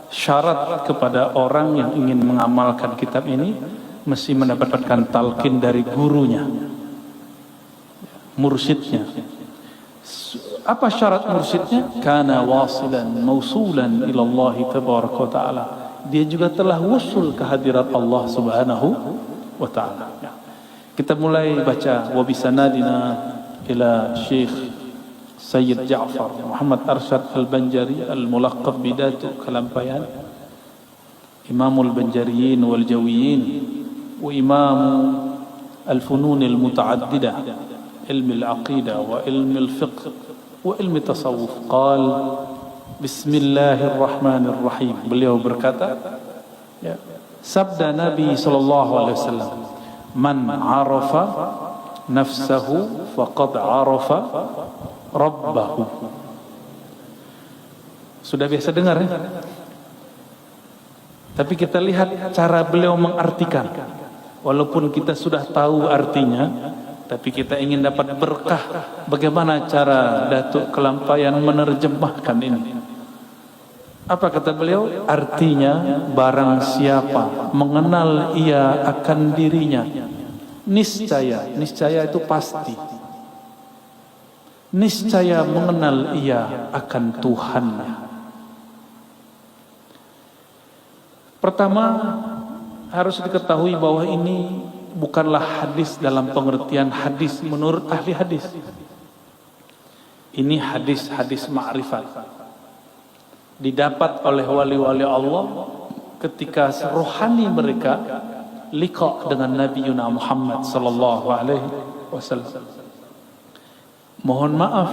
syarat kepada orang yang ingin mengamalkan kitab ini mesti mendapatkan talqin dari gurunya, mursyidnya. Apa syarat mursyidnya? Kana wasilan mausulan ila Allah tabaraka wa taala. Dia juga telah wusul ke hadirat Allah Subhanahu wa taala. Kita mulai baca wa bisanadina ila Syekh Sayyid Ja'far Muhammad Arsyad Al-Banjari al-mulaqab bidatu Kalampayan, Imamul Banjariyin wal Jawiyin wa Imam al-funun al-muta'addidah, ilmi al-aqidah wa ilmi al-fiqh wa ilmi tasawuf. Qal Bismillahirrahmanirrahim. Beliau berkata, ya, sabda Nabi sallallahu alaihi wasallam, man arafa nafsahu faqad arafa rabbahu. Sudah biasa dengar ya? Tapi kita lihat cara beliau mengartikan. Walaupun kita sudah tahu artinya, tapi kita ingin dapat berkah. Bagaimana cara Datuk Kelampayan menerjemahkan ini? Apa kata beliau? Artinya, barang siapa mengenal ia akan dirinya, niscaya, niscaya itu pasti, niscaya mengenal ia akan Tuhannya. Pertama, harus diketahui bahwa ini bukanlah hadis dalam pengertian hadis menurut ahli hadis. Ini hadis-hadis ma'rifat, didapat oleh wali-wali Allah ketika rohani mereka liqa dengan Nabi Muhammad sallallahu alaihi wasallam. Mohon maaf,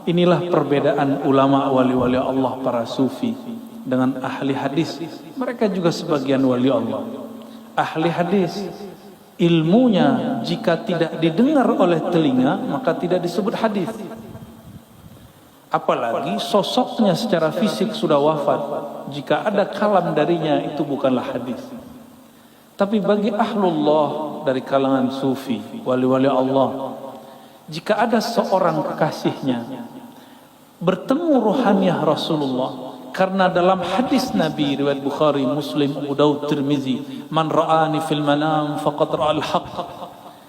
inilah perbedaan ulama wali-wali Allah para sufi dengan ahli hadis. Mereka juga sebagian wali Allah. Ahli hadis, ilmunya jika tidak didengar oleh telinga maka tidak disebut hadis. Apalagi sosoknya secara fisik sudah wafat, jika ada kalam darinya itu bukanlah hadis. Tapi bagi ahlullah dari kalangan sufi, wali-wali Allah, jika ada seorang kekasihnya bertemu ruhaniyah Rasulullah, karena dalam hadis Nabi riwayat Bukhari, Muslim, Abu Daud, Tirmizi, man ra'ani fil manam faqad ra'al haqq,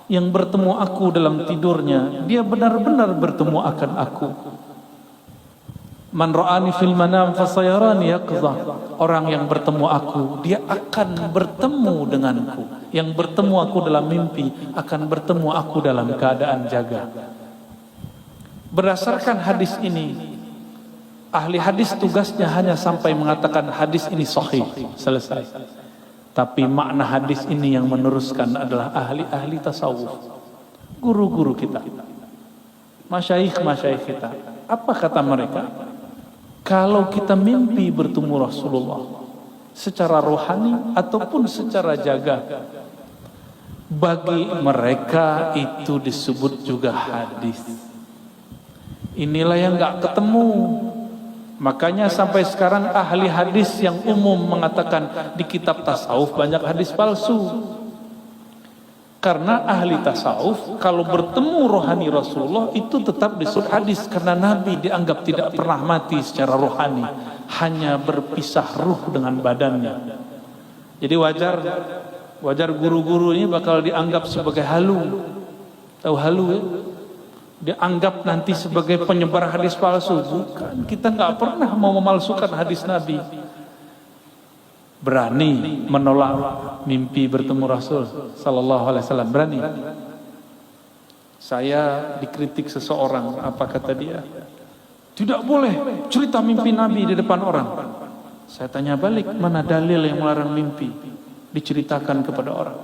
yang bertemu aku dalam tidurnya dia benar-benar bertemu akan aku. Man ra'ani fil manam fasayarani yaqdha, orang yang bertemu aku dia akan bertemu denganku. Yang bertemu aku dalam mimpi akan bertemu aku dalam keadaan jaga. Berdasarkan hadis ini, ahli hadis tugasnya hanya sampai mengatakan hadis ini sahih, selesai. Tapi makna hadis ini yang meneruskan adalah ahli-ahli tasawuf, guru-guru kita, masyayikh-masyayikh kita. Apa kata mereka? Kalau kita mimpi bertemu Rasulullah secara rohani ataupun secara jaga, bagi mereka itu disebut juga hadis. Inilah yang enggak ketemu. Makanya sampai sekarang ahli hadis yang umum mengatakan di kitab tasawuf banyak hadis palsu. Karena ahli tasawuf kalau bertemu rohani Rasulullah itu tetap disebut hadis, karena Nabi dianggap tidak pernah mati secara rohani, hanya berpisah ruh dengan badannya. Jadi wajar guru-guru ini bakal dianggap sebagai halu. Tahu halu ya? Dianggap nanti sebagai penyebar hadis palsu. Bukan, kita nggak pernah mau memalsukan hadis Nabi. Berani menolak mimpi bertemu Rasul sallallahu alaihi wasallam, berani. Saya dikritik seseorang, apa kata dia? Tidak boleh cerita mimpi Nabi di depan orang. Saya tanya balik, mana dalil yang melarang mimpi diceritakan kepada orang?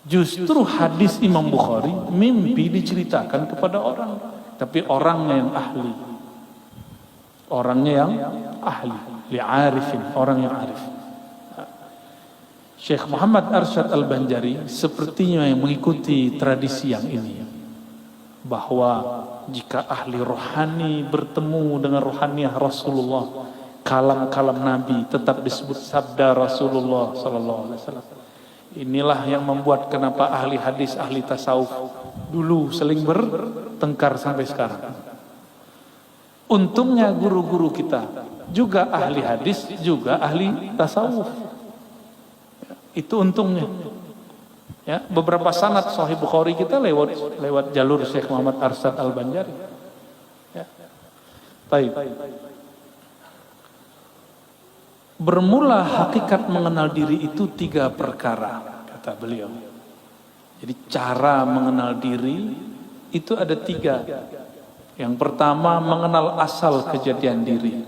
Justru hadis Imam Bukhari, mimpi diceritakan kepada orang, tapi orangnya yang ahli. Orangnya yang ahli, li'arifin, orang yang arif. Syekh Muhammad Arsyad Al-Banjari sepertinya yang mengikuti tradisi yang ini, bahwa jika ahli rohani bertemu dengan rohaniyah Rasulullah, kalam-kalam Nabi tetap disebut sabda Rasulullah sallallahu alaihi wasallam. Inilah yang membuat kenapa ahli hadis, ahli tasawuf dulu saling bertengkar sampai sekarang. Untungnya guru-guru kita juga ahli hadis, juga ahli tasawuf. Itu untungnya. Ya, beberapa sanad Sahih Bukhari kita lewat jalur Syekh Muhammad Arsyad Al-Banjari. Ya. Baik. Bermula hakikat mengenal diri itu 3 perkara, kata beliau. Jadi cara mengenal diri itu ada 3. Yang pertama mengenal asal kejadian diri.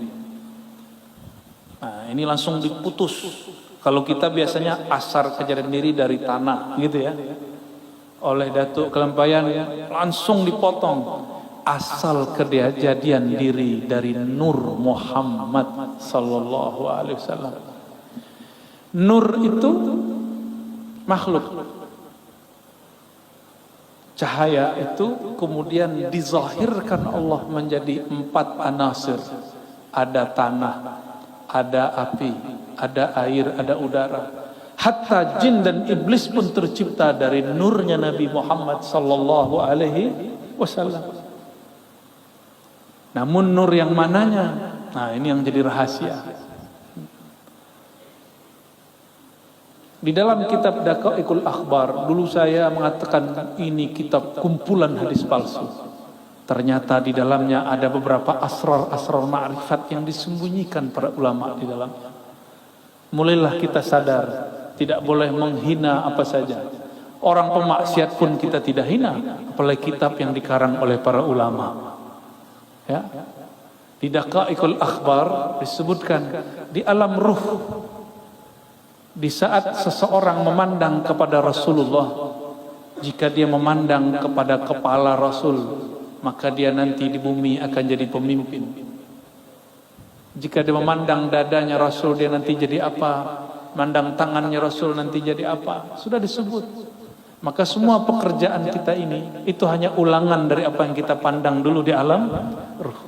Nah, ini langsung diputus. Kalau kita biasanya asar kejadian diri dari tanah, gitu ya. Oleh Datuk Kelampayan langsung dipotong. Asal kejadian diri dari Nur Muhammad sallallahu alaihi wasallam. Nur itu makhluk. Cahaya itu kemudian dizahirkan Allah menjadi 4 anasir. Ada tanah, ada api, ada air, ada udara. Hatta jin dan iblis pun tercipta dari nurnya Nabi Muhammad sallallahu alaihi wasallam. Namun nur yang mananya? Nah, ini yang jadi rahasia. Di dalam kitab Daqaiqul Akhbar, dulu saya mengatakan ini kitab kumpulan hadis palsu. Ternyata di dalamnya ada beberapa asrar ma'rifat yang disembunyikan para ulama di dalamnya. Mulailah kita sadar, tidak boleh menghina apa saja. Orang pemaksiat pun kita tidak hina, apalagi kitab yang dikarang oleh para ulama. Ya. Di Daqaiqul Akhbar disebutkan di alam ruh, di saat seseorang memandang kepada Rasulullah, jika dia memandang kepada kepala Rasul, maka dia nanti di bumi akan jadi pemimpin. Jika dia memandang dadanya Rasul, dia nanti jadi apa? Mandang tangannya Rasul, nanti jadi apa? Sudah disebut. Maka semua pekerjaan kita ini itu hanya ulangan dari apa yang kita pandang dulu di alam ruh.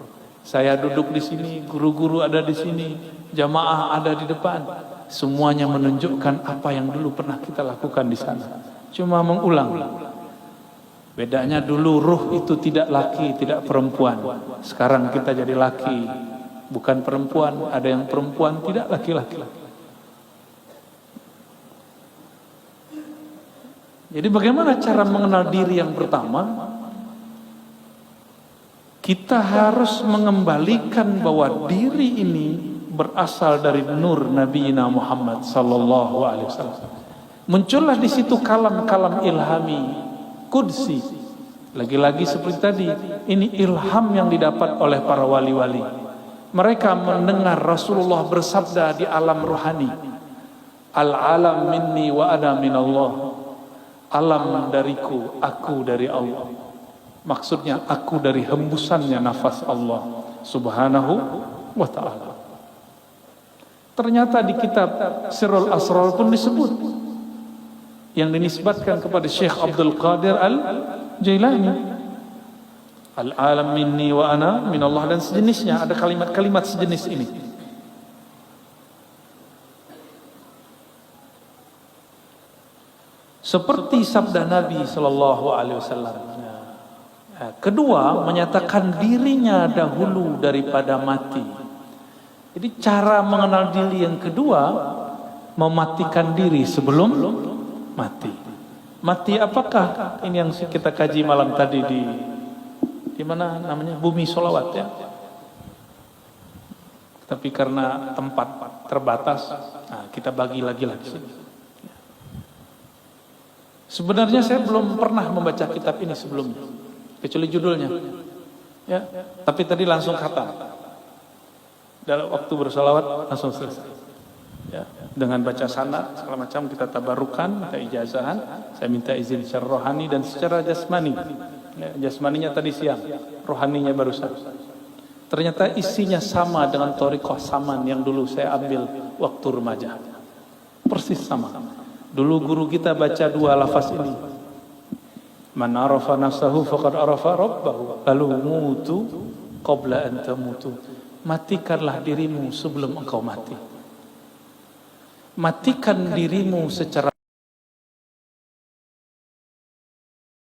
Saya duduk di sini, guru-guru ada di sini, jamaah ada di depan. Semuanya menunjukkan apa yang dulu pernah kita lakukan di sana. Cuma mengulang. Bedanya dulu ruh itu tidak laki, tidak perempuan. Sekarang kita jadi laki, bukan perempuan. Ada yang perempuan, tidak laki-laki. Jadi bagaimana cara mengenal diri yang pertama? Kita harus mengembalikan bahwa diri ini berasal dari nur Nabi Muhammad sallallahu alaihi wasallam. Muncullah di situ kalam-kalam ilhami Qudsi. Lagi-lagi seperti tadi, ini ilham yang didapat oleh para wali-wali. Mereka mendengar Rasulullah bersabda di alam rohani, Al-alam minni wa ana minallah. Alam dariku, aku dari Allah. Maksudnya aku dari hembusannya nafas Allah subhanahu wa ta'ala. Ternyata di kitab Sirrul Asrar pun disebut, yang dinisbatkan kepada Syekh Abdul Qadir Al-Jailani, Al-alam minni wa ana minallah, dan sejenisnya. Ada kalimat-kalimat sejenis ini. Seperti sabda Nabi sallallahu alaihi wasallam. Kedua, menyatakan dirinya dahulu daripada mati. Jadi cara mengenal diri yang kedua, mematikan diri sebelum mati. Mati apakah? Ini yang kita kaji malam tadi di mana namanya? Bumi Sholawat ya. Tapi karena tempat terbatas, nah kita bagi lagi sini. Sebenarnya saya belum pernah membaca kitab ini sebelumnya, kecuali judulnya. Ya, tapi tadi langsung khatam. Dalam waktu bersolawat langsung selesai. Ya, dengan baca sanad segala macam kita tabarukan, minta ijazahan, saya minta izin secara rohani dan secara jasmani. Ya, jasmaninya tadi siang, rohaninya barusan. Ternyata isinya sama dengan thariqah saman yang dulu saya ambil waktu remaja. Persis sama. Dulu guru kita baca 2 lafaz ini. Man arafa nafsahu faqad arafa rabbahu. Lalu mutu qabla an tamutu. Matikanlah dirimu sebelum engkau mati. Matikan dirimu secara